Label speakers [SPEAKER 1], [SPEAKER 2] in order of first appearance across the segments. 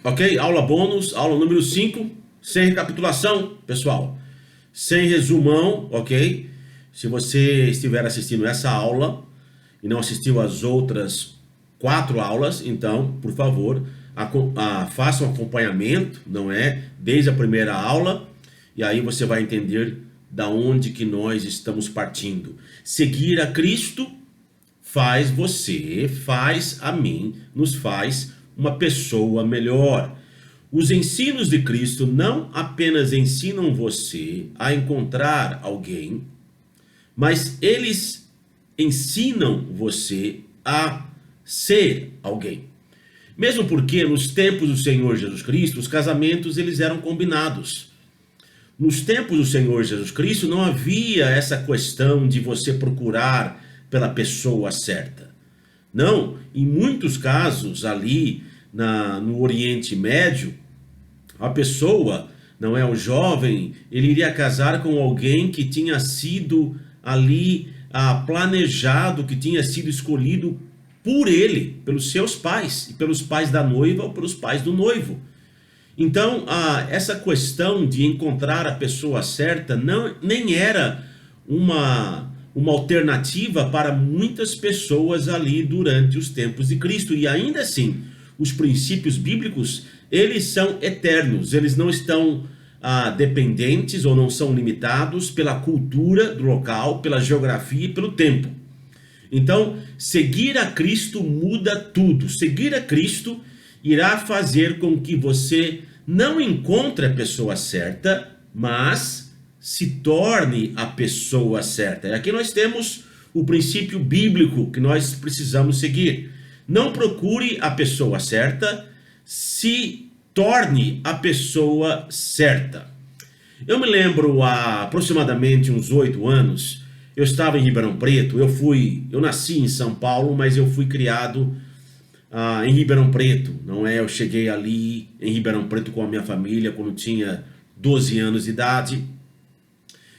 [SPEAKER 1] Ok? Aula bônus, aula número 5, sem recapitulação, pessoal. Sem resumão, ok? Se você estiver assistindo essa aula e não assistiu as outras 4 aulas, então, por favor, faça um acompanhamento, não é? Desde a primeira aula, e aí você vai entender da onde que nós estamos partindo. Seguir a Cristo faz você, faz a mim, nos faz uma pessoa melhor. Os ensinos de Cristo não apenas ensinam você a encontrar alguém, mas eles ensinam você a ser alguém. Mesmo porque nos tempos do Senhor Jesus Cristo, os casamentos eles eram combinados. Nos tempos do Senhor Jesus Cristo não havia essa questão de você procurar pela pessoa certa. Não, em muitos casos ali no Oriente Médio, a pessoa, não é o jovem, ele iria casar com alguém que tinha sido ali planejado, que tinha sido escolhido por ele, pelos seus pais, e pelos pais da noiva ou pelos pais do noivo. Então, essa questão de encontrar a pessoa certa nem era uma alternativa para muitas pessoas ali durante os tempos de Cristo. E ainda assim, os princípios bíblicos, eles são eternos, eles não estão dependentes ou não são limitados pela cultura do local, pela geografia e pelo tempo. Então, seguir a Cristo muda tudo. Seguir a Cristo irá fazer com que você não encontre a pessoa certa, mas se torne a pessoa certa. E aqui nós temos o princípio bíblico que nós precisamos seguir. Não procure a pessoa certa, se torne a pessoa certa. Eu me lembro há aproximadamente uns 8 anos, eu estava em Ribeirão Preto, eu nasci em São Paulo, mas eu fui criado em Ribeirão Preto, não é? Eu cheguei ali em Ribeirão Preto com a minha família quando tinha 12 anos de idade.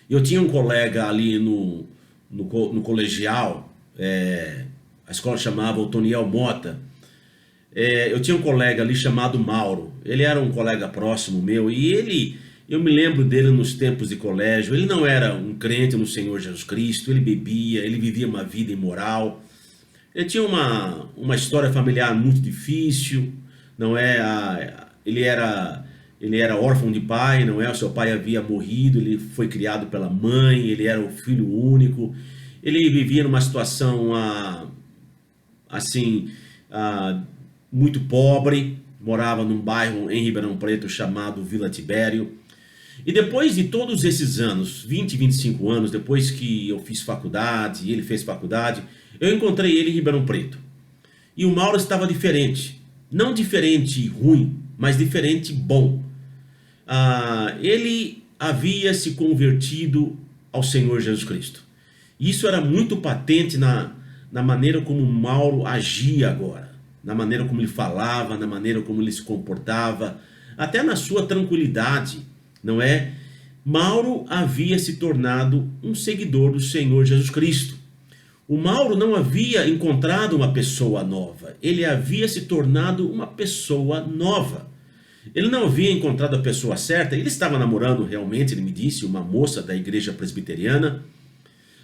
[SPEAKER 1] Eu tinha um colega ali no colegial, a escola chamava Otoniel Mota. Eu tinha um colega ali chamado Mauro, ele era um colega próximo meu e eu me lembro dele nos tempos de colégio. Ele não era um crente no Senhor Jesus Cristo, ele bebia, ele vivia uma vida imoral. Ele tinha uma história familiar muito difícil, não é? Ele era órfão de pai, não é? O seu pai havia morrido, ele foi criado pela mãe, ele era o filho único. Ele vivia numa situação assim, muito pobre, morava num bairro em Ribeirão Preto chamado Vila Tibério. E depois de todos esses anos, 20, 25 anos, depois que eu fiz faculdade e ele fez faculdade, eu encontrei ele em Ribeirão Preto. E o Mauro estava diferente. Não diferente ruim, mas diferente bom. Ele havia se convertido ao Senhor Jesus Cristo. Isso era muito patente na maneira como o Mauro agia agora. Na maneira como ele falava, na maneira como ele se comportava, até na sua tranquilidade, não é? Mauro havia se tornado um seguidor do Senhor Jesus Cristo. O Mauro não havia encontrado uma pessoa nova, ele havia se tornado uma pessoa nova. Ele não havia encontrado a pessoa certa, ele estava namorando realmente, ele me disse, uma moça da igreja presbiteriana,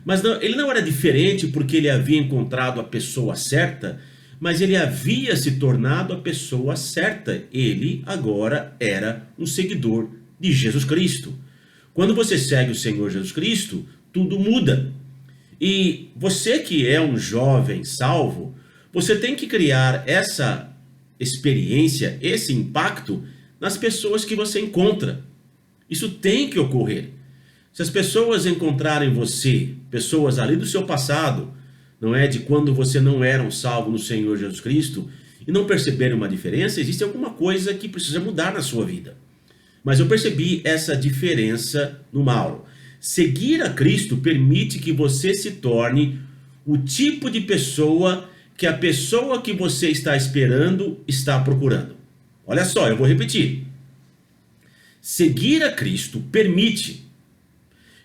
[SPEAKER 1] mas ele não era diferente porque ele havia encontrado a pessoa certa, mas ele havia se tornado a pessoa certa. Ele agora era um seguidor de Jesus Cristo. Quando você segue o Senhor Jesus Cristo, tudo muda. E você que é um jovem salvo, você tem que criar essa experiência, esse impacto nas pessoas que você encontra. Isso tem que ocorrer. Se as pessoas encontrarem você, pessoas ali do seu passado, não é, de quando você não era um salvo no Senhor Jesus Cristo, e não perceberem uma diferença, existe alguma coisa que precisa mudar na sua vida. Mas eu percebi essa diferença no Mauro. Seguir a Cristo permite que você se torne o tipo de pessoa que a pessoa que você está esperando está procurando. Olha só, eu vou repetir. Seguir a Cristo permite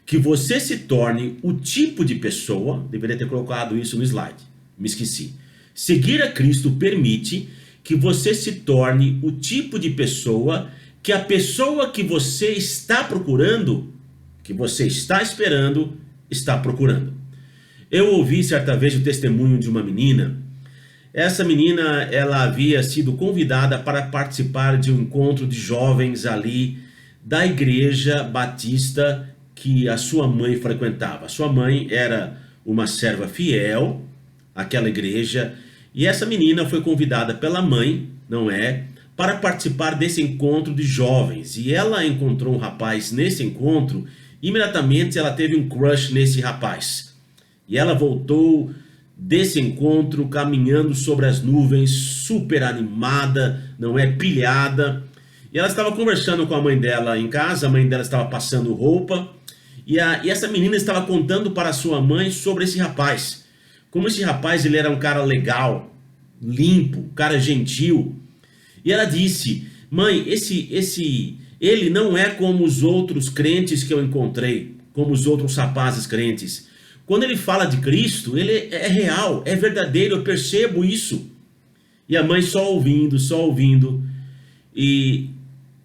[SPEAKER 1] que você se torne o tipo de pessoa, deveria ter colocado isso no slide, me esqueci. Seguir a Cristo permite que você se torne o tipo de pessoa que a pessoa que você está procurando, que você está esperando, está procurando. Eu ouvi certa vez o testemunho de uma menina. Essa menina, ela havia sido convidada para participar de um encontro de jovens ali da igreja batista que a sua mãe frequentava. Sua mãe era uma serva fiel àquela igreja, e essa menina foi convidada pela mãe, não é, para participar desse encontro de jovens. E ela encontrou um rapaz nesse encontro, imediatamente ela teve um crush nesse rapaz. E ela voltou desse encontro caminhando sobre as nuvens, super animada, não é, pilhada. E ela estava conversando com a mãe dela em casa, a mãe dela estava passando roupa, e essa menina estava contando para a sua mãe sobre esse rapaz. Como esse rapaz, ele era um cara legal, limpo, um cara gentil. E ela disse: mãe, ele não é como os outros crentes que eu encontrei, como os outros rapazes crentes. Quando ele fala de Cristo, ele é real, é verdadeiro, eu percebo isso. E a mãe só ouvindo. E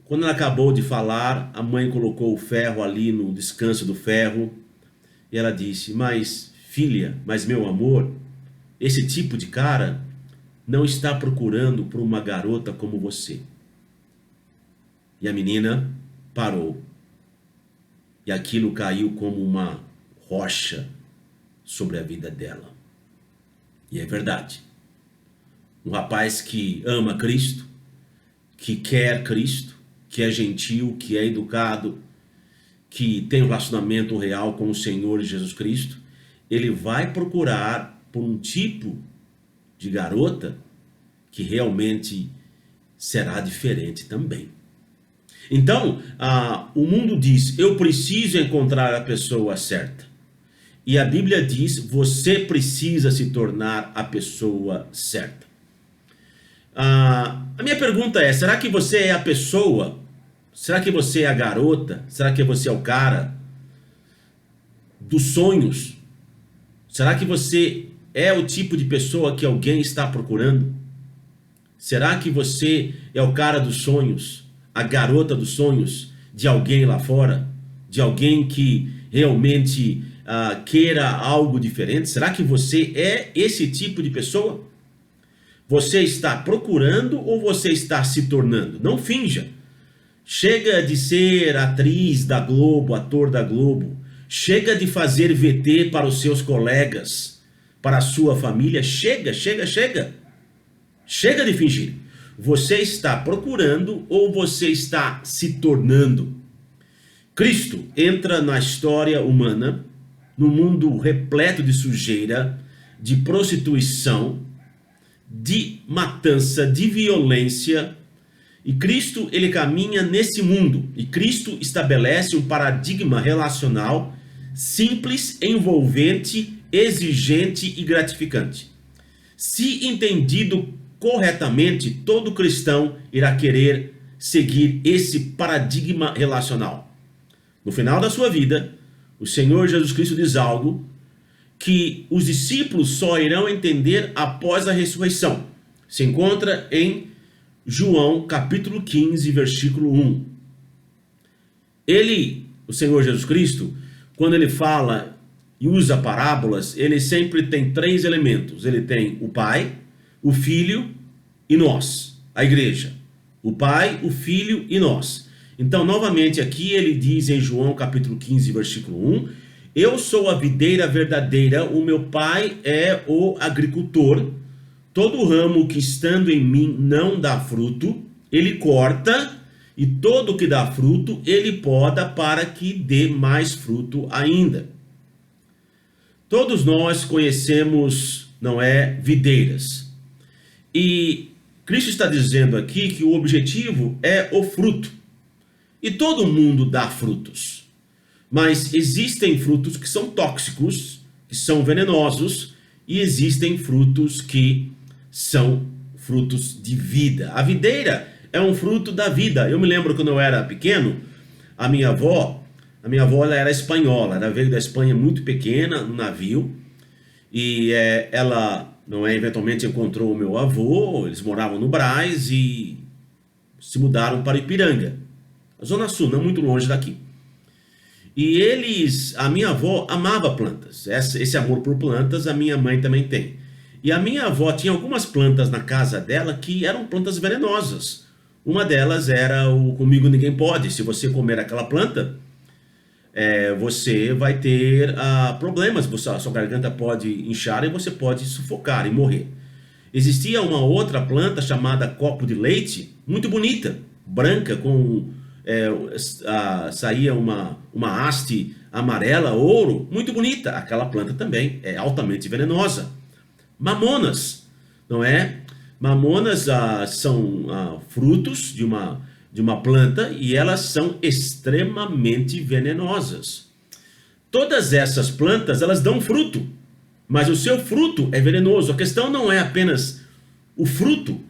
[SPEAKER 1] quando ela acabou de falar, a mãe colocou o ferro ali no descanso do ferro. E ela disse: mas filha, mas meu amor, esse tipo de cara não está procurando por uma garota como você. E a menina parou. E aquilo caiu como uma rocha sobre a vida dela. E é verdade. Um rapaz que ama Cristo, que quer Cristo, que é gentil, que é educado, que tem um relacionamento real com o Senhor Jesus Cristo, ele vai procurar por um tipo de garota que realmente será diferente também. Então, o mundo diz: eu preciso encontrar a pessoa certa. E a Bíblia diz: você precisa se tornar a pessoa certa. A minha pergunta é: será que você é a pessoa? Será que você é a garota? Será que você é o cara dos sonhos? Será que você é o tipo de pessoa que alguém está procurando? Será que você é o cara dos sonhos, a garota dos sonhos de alguém lá fora? De alguém que realmente queira algo diferente? Será que você é esse tipo de pessoa? Você está procurando ou você está se tornando? Não finja. Chega de ser atriz da Globo, ator da Globo. Chega de fazer VT para os seus colegas, para a sua família. Chega. Chega de fingir. Você está procurando ou você está se tornando? Cristo entra na história humana, no mundo repleto de sujeira, de prostituição, de matança, de violência. E Cristo, ele caminha nesse mundo. E Cristo estabelece um paradigma relacional simples, envolvente, exigente e gratificante. Se entendido corretamente, todo cristão irá querer seguir esse paradigma relacional. No final da sua vida, o Senhor Jesus Cristo diz algo que os discípulos só irão entender após a ressurreição. Se encontra em João capítulo 15, versículo 1. O Senhor Jesus Cristo, quando ele fala e usa parábolas, ele sempre tem três elementos. Ele tem o Pai, o Filho e nós, a igreja. O Pai, o Filho e nós. Então, novamente aqui ele diz em João capítulo 15, versículo 1, eu sou a videira verdadeira, o meu Pai é o agricultor. Todo ramo que estando em mim não dá fruto, ele corta, e todo que dá fruto, ele poda para que dê mais fruto ainda. Todos nós conhecemos, não é, videiras. E Cristo está dizendo aqui que o objetivo é o fruto. E todo mundo dá frutos. Mas existem frutos que são tóxicos, que são venenosos, e existem frutos que são frutos de vida. A videira é um fruto da vida. Eu me lembro quando eu era pequeno, a minha avó ela era espanhola, ela veio da Espanha muito pequena, no navio, e ela não é? Eventualmente encontrou o meu avô, eles moravam no Brás e se mudaram para Ipiranga, a Zona Sul, não muito longe daqui. E a minha avó amava plantas. Esse amor por plantas a minha mãe também tem. E a minha avó tinha algumas plantas na casa dela que eram plantas venenosas. Uma delas era o Comigo Ninguém Pode. Se você comer aquela planta, você vai ter problemas. A sua garganta pode inchar e você pode sufocar e morrer. Existia uma outra planta chamada copo de leite, muito bonita, branca, com saía uma haste amarela, ouro, muito bonita. Aquela planta também é altamente venenosa. Mamonas, não é? Mamonas são frutos de uma planta e elas são extremamente venenosas. Todas essas plantas, elas dão fruto, mas o seu fruto é venenoso. A questão não é apenas o fruto.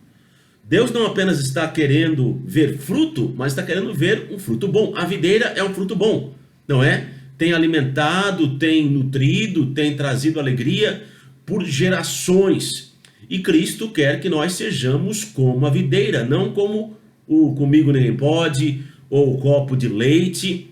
[SPEAKER 1] Deus não apenas está querendo ver fruto, mas está querendo ver um fruto bom. A videira é um fruto bom, não é? Tem alimentado, tem nutrido, tem trazido alegria por gerações. E Cristo quer que nós sejamos como a videira, não como o Comigo Ninguém Pode ou o copo de leite.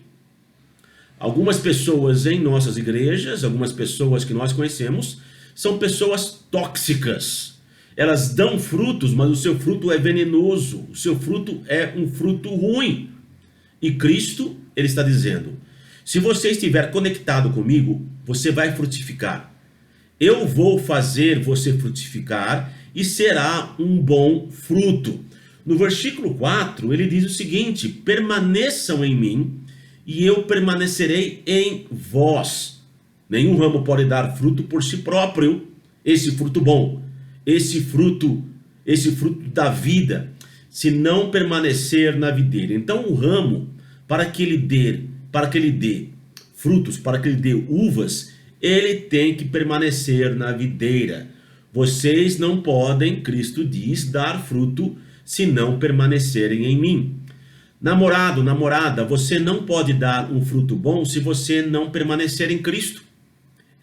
[SPEAKER 1] Algumas pessoas em nossas igrejas, algumas pessoas que nós conhecemos, são pessoas tóxicas. Elas dão frutos, mas o seu fruto é venenoso. O seu fruto é um fruto ruim. E Cristo, ele está dizendo: se você estiver conectado comigo, você vai frutificar. Eu vou fazer você frutificar e será um bom fruto. No versículo 4, ele diz o seguinte: permaneçam em mim e eu permanecerei em vós. Nenhum ramo pode dar fruto por si próprio, esse fruto bom, esse fruto da vida, se não permanecer na videira. Então o ramo, para que ele dê frutos, para que ele dê uvas, ele tem que permanecer na videira. Vocês não podem, Cristo diz, dar fruto se não permanecerem em mim. Namorado, namorada, você não pode dar um fruto bom se você não permanecer em Cristo.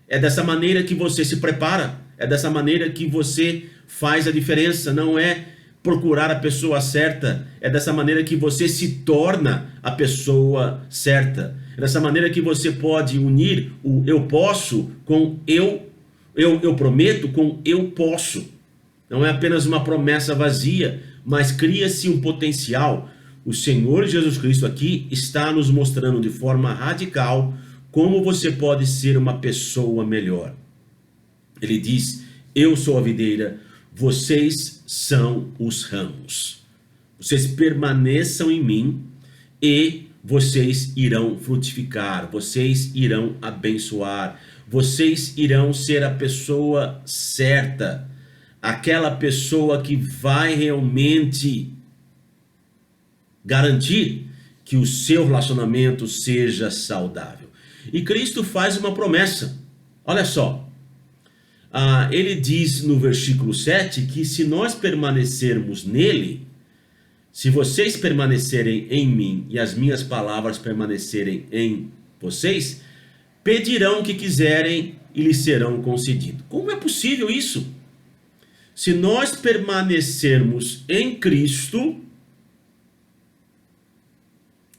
[SPEAKER 1] É dessa maneira que você se prepara, é dessa maneira que você faz a diferença, não é procurar a pessoa certa, é dessa maneira que você se torna a pessoa certa. É dessa maneira que você pode unir o eu posso com eu prometo com eu posso. Não é apenas uma promessa vazia, mas cria-se um potencial. O Senhor Jesus Cristo aqui está nos mostrando de forma radical como você pode ser uma pessoa melhor. Ele diz: eu sou a videira, vocês são os ramos. Vocês permaneçam em mim e vocês irão frutificar, vocês irão abençoar, vocês irão ser a pessoa certa, aquela pessoa que vai realmente garantir que o seu relacionamento seja saudável. E Cristo faz uma promessa. Olha só, ele diz no versículo 7 que se nós permanecermos nele, se vocês permanecerem em mim e as minhas palavras permanecerem em vocês, pedirão o que quiserem e lhes serão concedido. Como é possível isso? Se nós permanecermos em Cristo,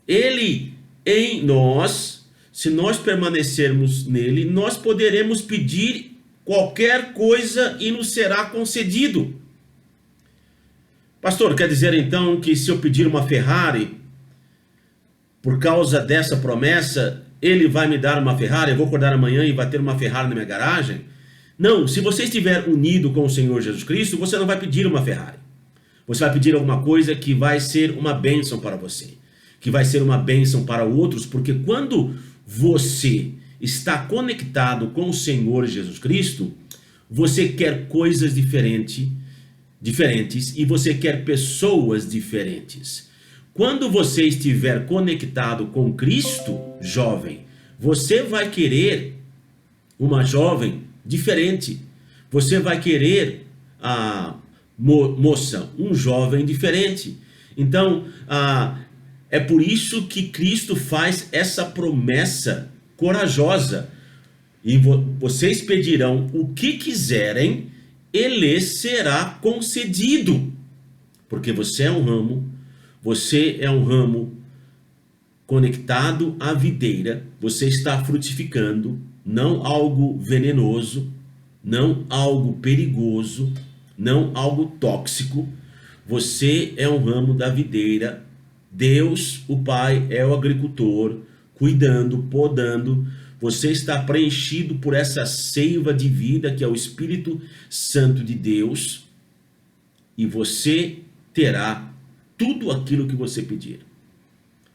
[SPEAKER 1] Ele em nós, se nós permanecermos nele, nós poderemos pedir qualquer coisa e nos será concedido. Pastor, quer dizer então que se eu pedir uma Ferrari, por causa dessa promessa, ele vai me dar uma Ferrari, eu vou acordar amanhã e vai ter uma Ferrari na minha garagem? Não, se você estiver unido com o Senhor Jesus Cristo, você não vai pedir uma Ferrari. Você vai pedir alguma coisa que vai ser uma bênção para você, que vai ser uma bênção para outros, porque quando você está conectado com o Senhor Jesus Cristo, você quer coisas diferentes e você quer pessoas diferentes. Quando você estiver conectado com Cristo, jovem, você vai querer uma jovem diferente. Você vai querer moça, um jovem diferente. Então, é por isso que Cristo faz essa promessa corajosa. E vocês pedirão o que quiserem ele será concedido. Porque você é um ramo conectado à videira, você está frutificando, não algo venenoso, não algo perigoso, não algo tóxico. Você é um ramo da videira. Deus, o Pai, é o agricultor, cuidando, podando. Você está preenchido por essa seiva de vida que é o Espírito Santo de Deus, e você terá tudo aquilo que você pedir.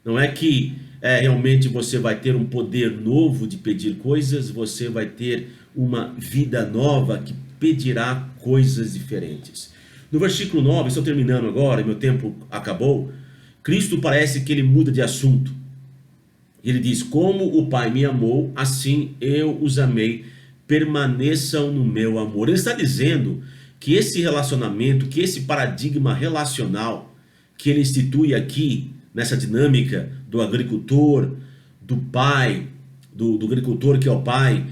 [SPEAKER 1] Não é que realmente você vai ter um poder novo de pedir coisas, você vai ter uma vida nova que pedirá coisas diferentes. No versículo 9, estou terminando agora, meu tempo acabou. Cristo parece que ele muda de assunto. Ele diz: como o Pai me amou, assim eu os amei, permaneçam no meu amor. Ele está dizendo que esse relacionamento, que esse paradigma relacional que ele institui aqui, nessa dinâmica do agricultor, do pai, do agricultor que é o pai,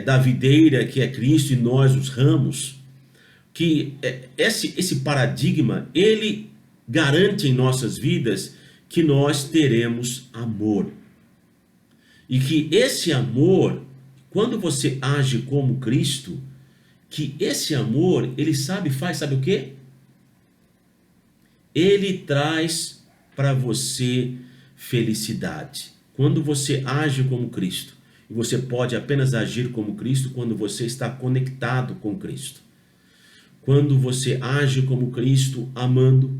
[SPEAKER 1] da videira que é Cristo e nós os ramos, que esse paradigma, ele garante em nossas vidas que nós teremos amor. E que esse amor, quando você age como Cristo, que esse amor, ele sabe o quê? Ele traz para você felicidade. Quando você age como Cristo, e você pode apenas agir como Cristo quando você está conectado com Cristo. Quando você age como Cristo, amando,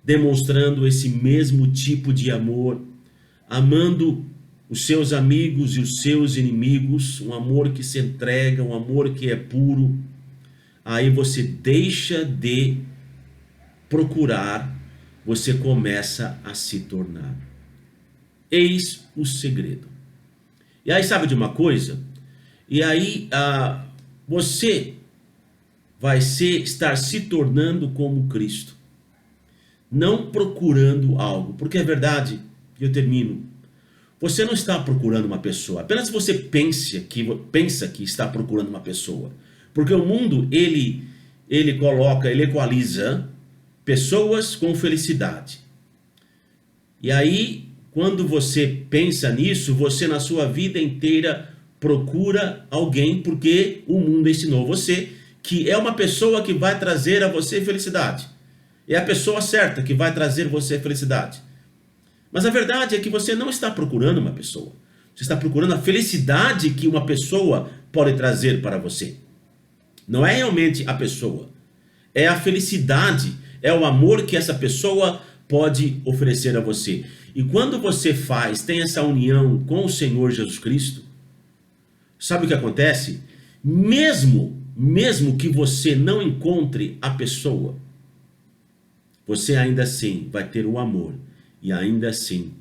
[SPEAKER 1] demonstrando esse mesmo tipo de amor, amando os seus amigos e os seus inimigos, um amor que se entrega, um amor que é puro, aí você deixa de procurar, você começa a se tornar. Eis o segredo. E aí, sabe de uma coisa? E aí você vai estar se tornando como Cristo, não procurando algo, porque é verdade, eu termino, você não está procurando uma pessoa, apenas você pensa que está procurando uma pessoa, porque o mundo, ele equaliza pessoas com felicidade. E aí, quando você pensa nisso, você na sua vida inteira procura alguém, porque o mundo ensinou você que é uma pessoa que vai trazer a você felicidade. É a pessoa certa que vai trazer você felicidade. Mas a verdade é que você não está procurando uma pessoa. Você está procurando a felicidade que uma pessoa pode trazer para você. Não é realmente a pessoa. É a felicidade, é o amor que essa pessoa pode oferecer a você. E quando você tem essa união com o Senhor Jesus Cristo, sabe o que acontece? Mesmo que você não encontre a pessoa, você ainda assim vai ter o amor e ainda assim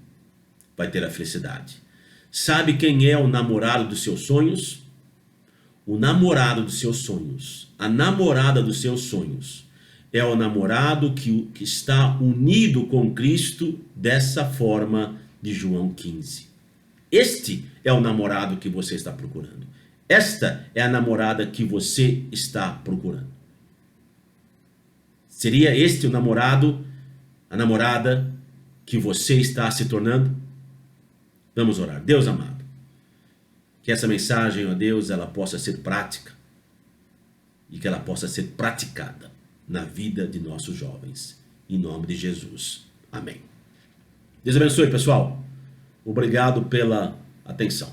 [SPEAKER 1] vai ter a felicidade. Sabe quem é o namorado dos seus sonhos? O namorado dos seus sonhos, a namorada dos seus sonhos, é o namorado que está unido com Cristo dessa forma de João 15. Este é o namorado que você está procurando. Esta é a namorada que você está procurando. Seria este o namorado, a namorada que você está se tornando? Vamos orar. Deus amado, que essa mensagem, ó Deus, ela possa ser prática e que ela possa ser praticada na vida de nossos jovens. Em nome de Jesus. Amém. Deus abençoe, pessoal. Obrigado pela atenção.